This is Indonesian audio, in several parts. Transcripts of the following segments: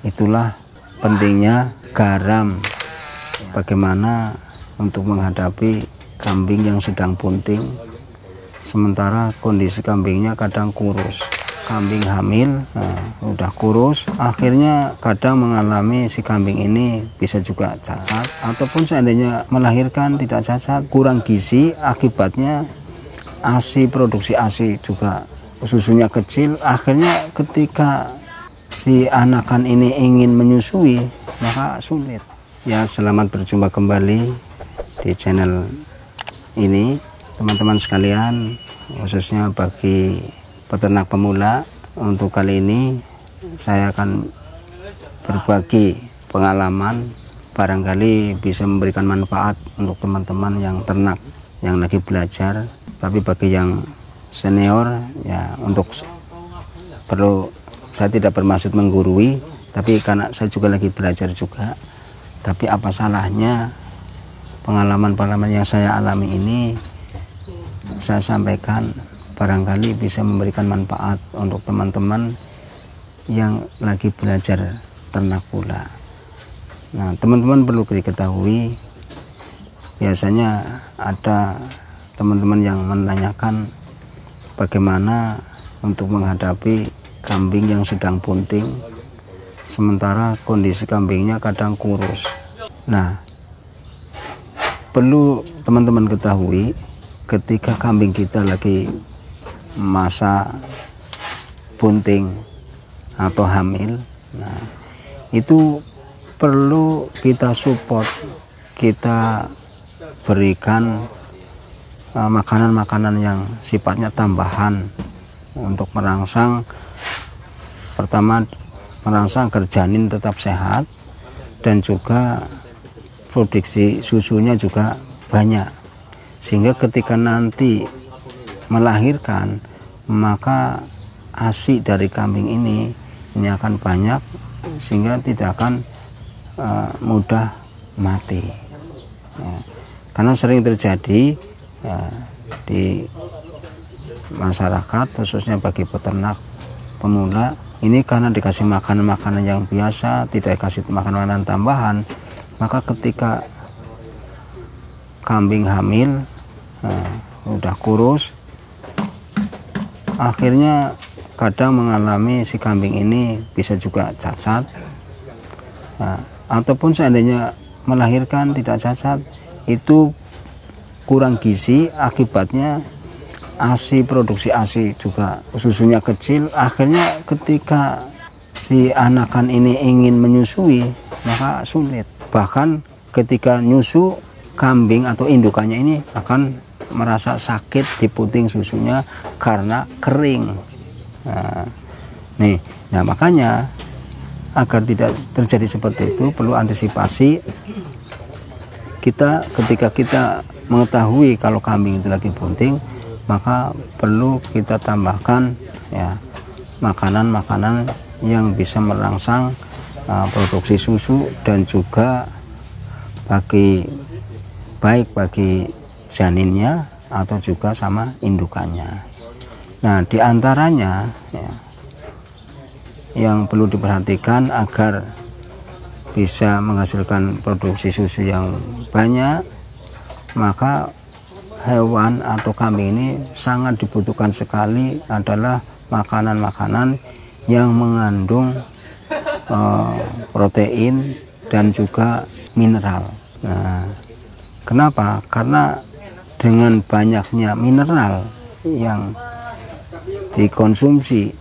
Itulah pentingnya garam, bagaimana untuk menghadapi kambing yang sedang bunting, sementara kondisi kambingnya kadang kurus. Kambing hamil, udah kurus, akhirnya kadang mengalami si kambing ini bisa juga cacat, ataupun seandainya melahirkan tidak cacat, kurang gizi, akibatnya ASI, produksi ASI juga susunya kecil. Akhirnya ketika si anakan ini ingin menyusui, maka sulit. Ya, selamat berjumpa kembali di channel ini, teman-teman sekalian, khususnya bagi peternak pemula. Untuk kali ini saya akan berbagi pengalaman, barangkali bisa memberikan manfaat untuk teman-teman yang ternak yang lagi belajar. Tapi bagi yang senior, ya untuk perlu, saya tidak bermaksud menggurui, tapi karena saya juga lagi belajar juga. Tapi apa salahnya pengalaman-pengalaman yang saya alami ini saya sampaikan, barangkali bisa memberikan manfaat untuk teman-teman yang lagi belajar ternak pula. Nah, teman-teman perlu diketahui, biasanya ada teman-teman yang menanyakan bagaimana untuk menghadapi kambing yang sedang bunting, sementara kondisi kambingnya kadang kurus. Nah, perlu teman-teman ketahui, ketika kambing kita lagi masa bunting atau hamil, nah itu perlu kita support, kita berikan makanan-makanan yang sifatnya tambahan untuk merangsang, pertama merangsang agar janin tetap sehat dan juga produksi susunya juga banyak, sehingga ketika nanti melahirkan, maka ASI dari kambing ini akan banyak, sehingga tidak akan mudah mati. Ya, karena sering terjadi di masyarakat, khususnya bagi peternak pemula ini, karena dikasih makanan-makanan yang biasa, tidak dikasih makanan-makanan tambahan, maka ketika kambing hamil, udah kurus, akhirnya kadang mengalami si kambing ini bisa juga cacat, ataupun seandainya melahirkan tidak cacat, itu kurang gizi, akibatnya ASI, produksi ASI juga susunya kecil. Akhirnya ketika si anakan ini ingin menyusui, maka sulit. Bahkan ketika nyusu, kambing atau indukannya ini akan merasa sakit di puting susunya karena kering. Nah, makanya agar tidak terjadi seperti itu, perlu antisipasi. Ketika kita mengetahui kalau kambing itu lagi bunting, maka perlu kita tambahkan ya makanan-makanan yang bisa merangsang produksi susu, dan juga baik bagi janinnya atau juga sama indukannya. Nah, diantaranya ya, yang perlu diperhatikan agar bisa menghasilkan produksi susu yang banyak, maka hewan atau kambing ini sangat dibutuhkan sekali adalah makanan-makanan yang mengandung protein dan juga mineral. Nah, kenapa? Karena dengan banyaknya mineral yang dikonsumsi,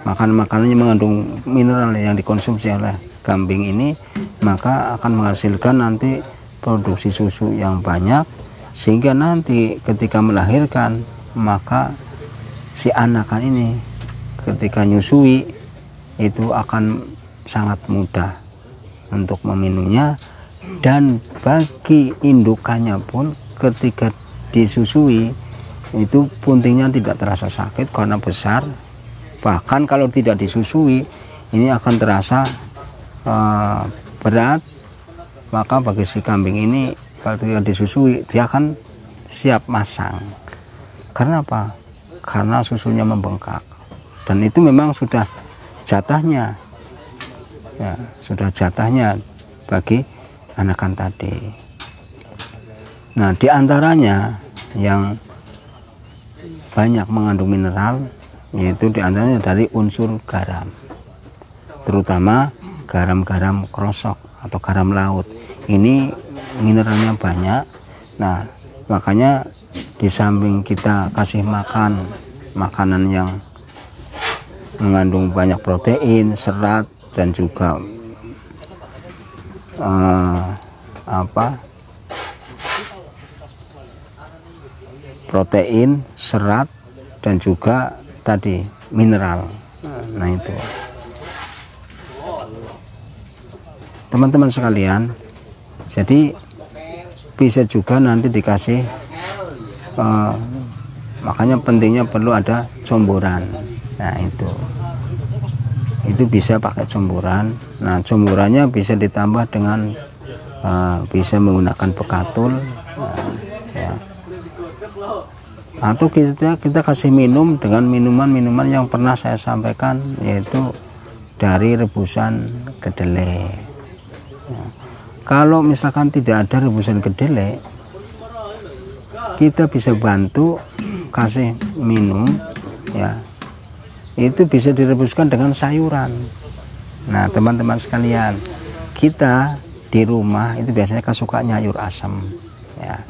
makanan-makanan yang mengandung mineral yang dikonsumsi oleh kambing ini, maka akan menghasilkan nanti produksi susu yang banyak, sehingga nanti ketika melahirkan, maka si anakan ini ketika nyusui itu akan sangat mudah untuk meminumnya, dan bagi indukannya pun ketika disusui itu buntingnya tidak terasa sakit karena besar. Bahkan kalau tidak disusui, ini akan terasa berat. Maka bagi si kambing ini, kalau tidak disusui, dia akan siap masang. Karena apa? Karena susunya membengkak, dan itu memang sudah jatahnya. ya, sudah jatahnya bagi anakan tadi. Nah, diantaranya yang banyak mengandung mineral yaitu diantaranya dari unsur garam, terutama garam-garam krosok atau garam laut. Ini mineralnya banyak. Nah, makanya di samping kita kasih makan makanan yang mengandung banyak protein, serat, dan juga protein, serat, dan juga tadi mineral. Nah, itu teman-teman sekalian, jadi bisa juga nanti dikasih makanya pentingnya perlu ada comboran. Nah, itu bisa pakai comboran. Nah, comborannya bisa ditambah dengan bisa menggunakan bekatul, ya. Atau kita kasih minum dengan minuman-minuman yang pernah saya sampaikan, yaitu dari rebusan kedelai. Ya. Kalau misalkan tidak ada rebusan kedelai, kita bisa bantu kasih minum, ya, itu bisa direbuskan dengan sayuran. Nah, teman-teman sekalian, kita di rumah itu biasanya kesukaan sayur asam, ya,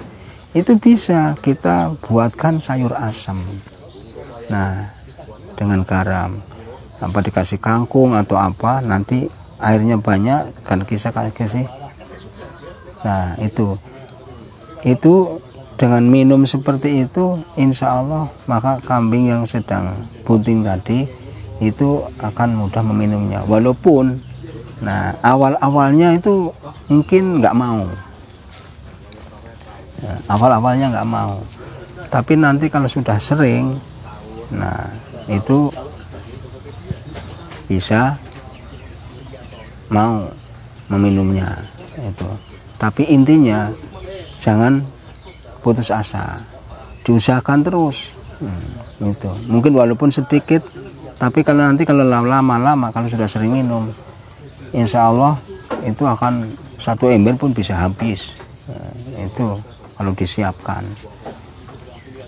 itu bisa kita buatkan sayur asam. Nah, dengan garam, apa dikasih kangkung atau apa, nanti airnya banyak kan kita kasih. Nah, itu dengan minum seperti itu, insya Allah maka kambing yang sedang bunting tadi itu akan mudah meminumnya. Walaupun nah awal-awalnya itu mungkin nggak mau, ya, awal-awalnya nggak mau, tapi nanti kalau sudah sering, nah itu bisa mau meminumnya itu. Tapi intinya jangan putus asa, diusahakan terus. Itu mungkin walaupun sedikit, tapi kalau lama-lama kalau sudah sering minum, insya Allah itu akan satu ember pun bisa habis. Itu kalau disiapkan.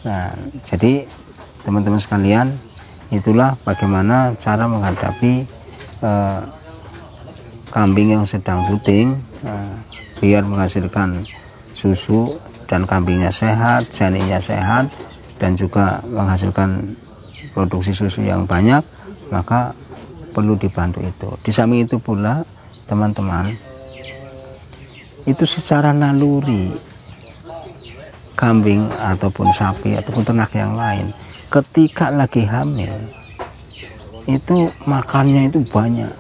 Nah, jadi teman-teman sekalian, itulah bagaimana cara menghadapi kambing yang sedang puting, biar menghasilkan susu dan kambingnya sehat, janinnya sehat, dan juga menghasilkan produksi susu yang banyak, maka perlu dibantu itu. Di samping itu pula, teman-teman, itu secara naluri kambing ataupun sapi ataupun ternak yang lain ketika lagi hamil itu makannya itu banyak.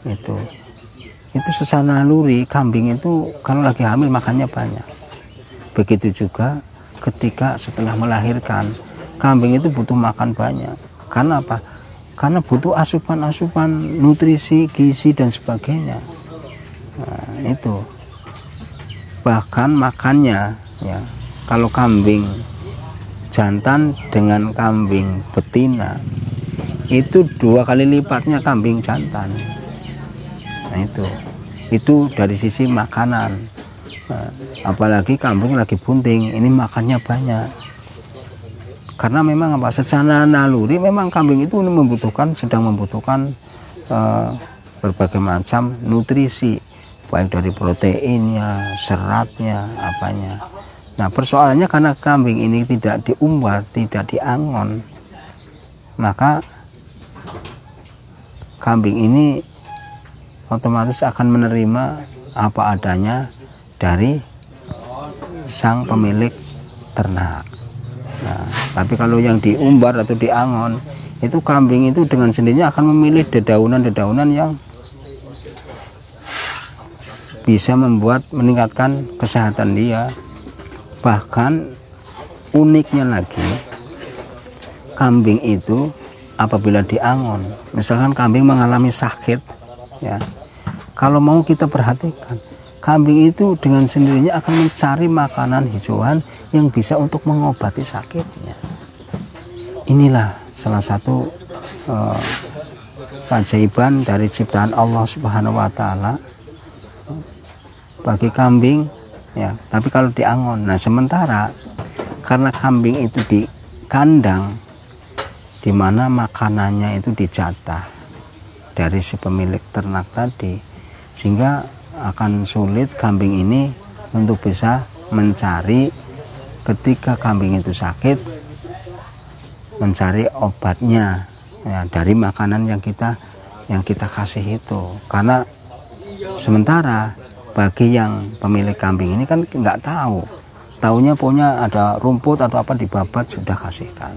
Itu secara naluri kambing itu kalau lagi hamil makannya banyak. Begitu juga ketika setelah melahirkan, kambing itu butuh makan banyak. Karena apa? Karena butuh asupan-asupan nutrisi, gizi, dan sebagainya. Nah, itu bahkan makannya, ya, kalau kambing jantan dengan kambing betina itu 2 kali lipatnya kambing jantan. Nah, itu dari sisi makanan. Nah, apalagi kambing lagi bunting, ini makannya banyak. Karena memang apa? Secara naluri memang kambing itu sedang membutuhkan berbagai macam nutrisi, baik dari proteinnya, seratnya, apanya. Nah, persoalannya karena kambing ini tidak diumbar, tidak diangon, maka kambing ini otomatis akan menerima apa adanya dari sang pemilik ternak. Nah, tapi kalau yang diumbar atau diangon, itu kambing itu dengan sendirinya akan memilih dedaunan-dedaunan yang bisa meningkatkan kesehatan dia. Bahkan uniknya lagi, kambing itu apabila diangon, misalkan kambing mengalami sakit, ya, kalau mau kita perhatikan, kambing itu dengan sendirinya akan mencari makanan hijauan yang bisa untuk mengobati sakitnya. Inilah salah satu keajaiban dari ciptaan Allah Subhanahu wa taala bagi kambing ya, tapi kalau di angon. Nah, sementara karena kambing itu di kandang di mana makanannya itu dijatah dari si pemilik ternak tadi, sehingga akan sulit kambing ini untuk bisa mencari ketika kambing itu sakit, mencari obatnya ya, dari makanan yang kita kasih itu. Karena sementara bagi yang pemilik kambing ini kan nggak tahu, taunya punya ada rumput atau apa dibabat sudah kasihkan.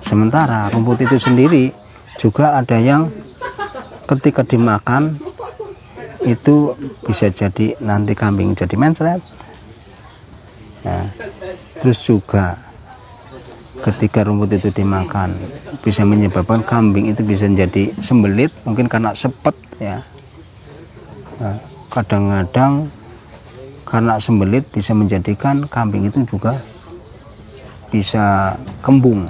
Sementara rumput itu sendiri juga ada yang ketika dimakan itu bisa jadi nanti kambing jadi mencret. Nah, terus juga ketika rumput itu dimakan bisa menyebabkan kambing itu bisa jadi sembelit, mungkin karena sepet ya. Nah, kadang-kadang karena sembelit bisa menjadikan kambing itu juga bisa kembung.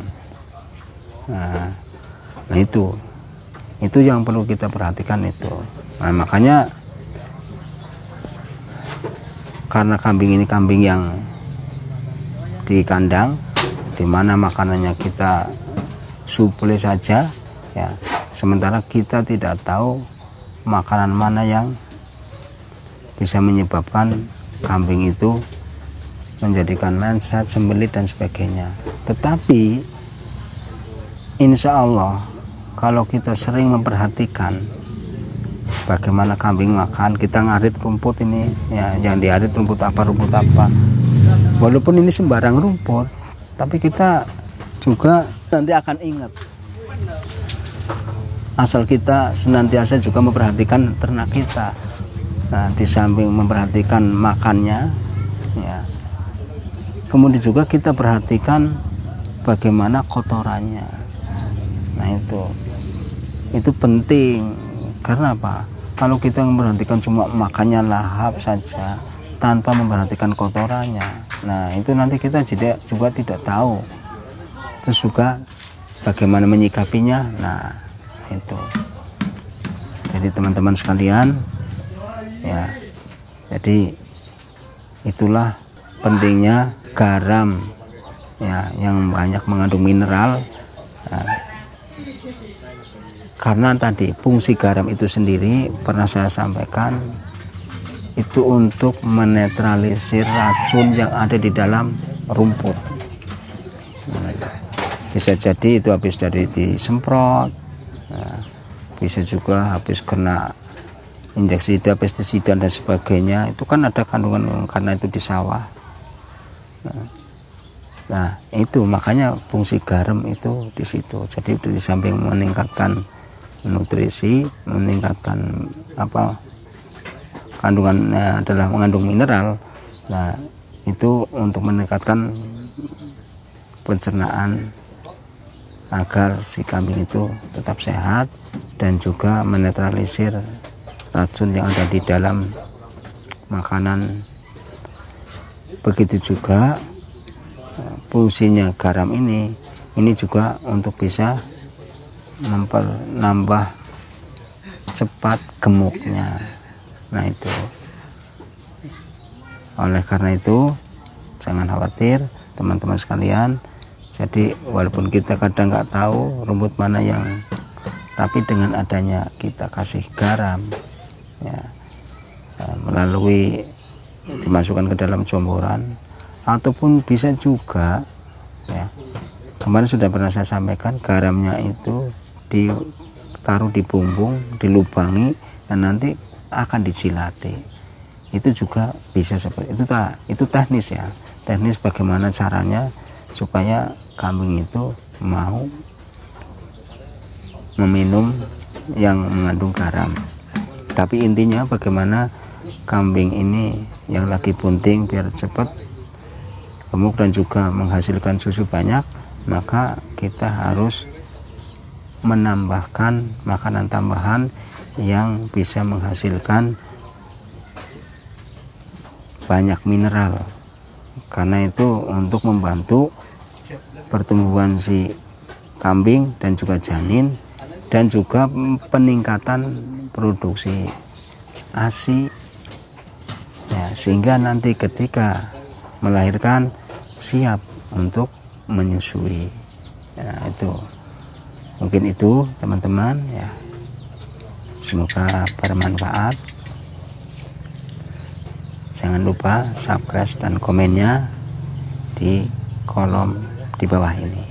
Nah itu yang perlu kita perhatikan itu. Nah, makanya karena kambing ini kambing yang di kandang di mana makanannya kita suplai saja ya, sementara kita tidak tahu makanan mana yang bisa menyebabkan kambing itu menjadikan mencret, sembelit dan sebagainya. Tetapi insya Allah kalau kita sering memperhatikan bagaimana kambing makan, kita ngarit rumput ini ya, yang diarit rumput apa, walaupun ini sembarang rumput, tapi kita juga nanti akan ingat, asal kita senantiasa juga memperhatikan ternak kita. Nah, di samping memperhatikan makannya ya, kemudian juga kita perhatikan bagaimana kotorannya. Nah, itu penting. Karena apa? Kalau kita memperhatikan cuma makannya lahap saja tanpa memperhatikan kotorannya, nah itu nanti kita juga tidak tahu terus juga bagaimana menyikapinya. Nah itu, jadi teman-teman sekalian ya, jadi itulah pentingnya garam ya, yang banyak mengandung mineral. Nah, karena tadi fungsi garam itu sendiri pernah saya sampaikan itu untuk menetralisir racun yang ada di dalam rumput. Bisa jadi itu habis dari disemprot, bisa juga habis kena injeksida, pestisida dan sebagainya, itu kan ada kandungan karena itu di sawah. Nah itu makanya fungsi garam itu di situ. Jadi itu di samping meningkatkan nutrisi, meningkatkan kandungannya adalah mengandung mineral. Nah itu untuk meningkatkan pencernaan agar si kambing itu tetap sehat dan juga menetralisir racun yang ada di dalam makanan. Begitu juga fungsinya garam ini juga untuk bisa menambah cepat gemuknya. Nah itu, oleh karena itu jangan khawatir teman-teman sekalian. Jadi walaupun kita kadang nggak tahu rumput mana yang, tapi dengan adanya kita kasih garam ya, melalui dimasukkan ke dalam jomboran, ataupun bisa juga ya, kemarin sudah pernah saya sampaikan, garamnya itu ditaruh di bumbung, dilubangi dan nanti akan dijilati. Itu juga bisa seperti itu. Itu teknis ya, teknis bagaimana caranya supaya kambing itu mau meminum yang mengandung garam. Tapi intinya bagaimana kambing ini yang lagi bunting biar cepat gemuk dan juga menghasilkan susu banyak, maka kita harus menambahkan makanan tambahan yang bisa menghasilkan banyak mineral. Karena itu untuk membantu pertumbuhan si kambing dan juga janin dan juga peningkatan produksi ASI ya, sehingga nanti ketika melahirkan siap untuk menyusui ya. Itu mungkin itu teman-teman ya, semoga bermanfaat. Jangan lupa subscribe dan komennya di kolom di bawah ini.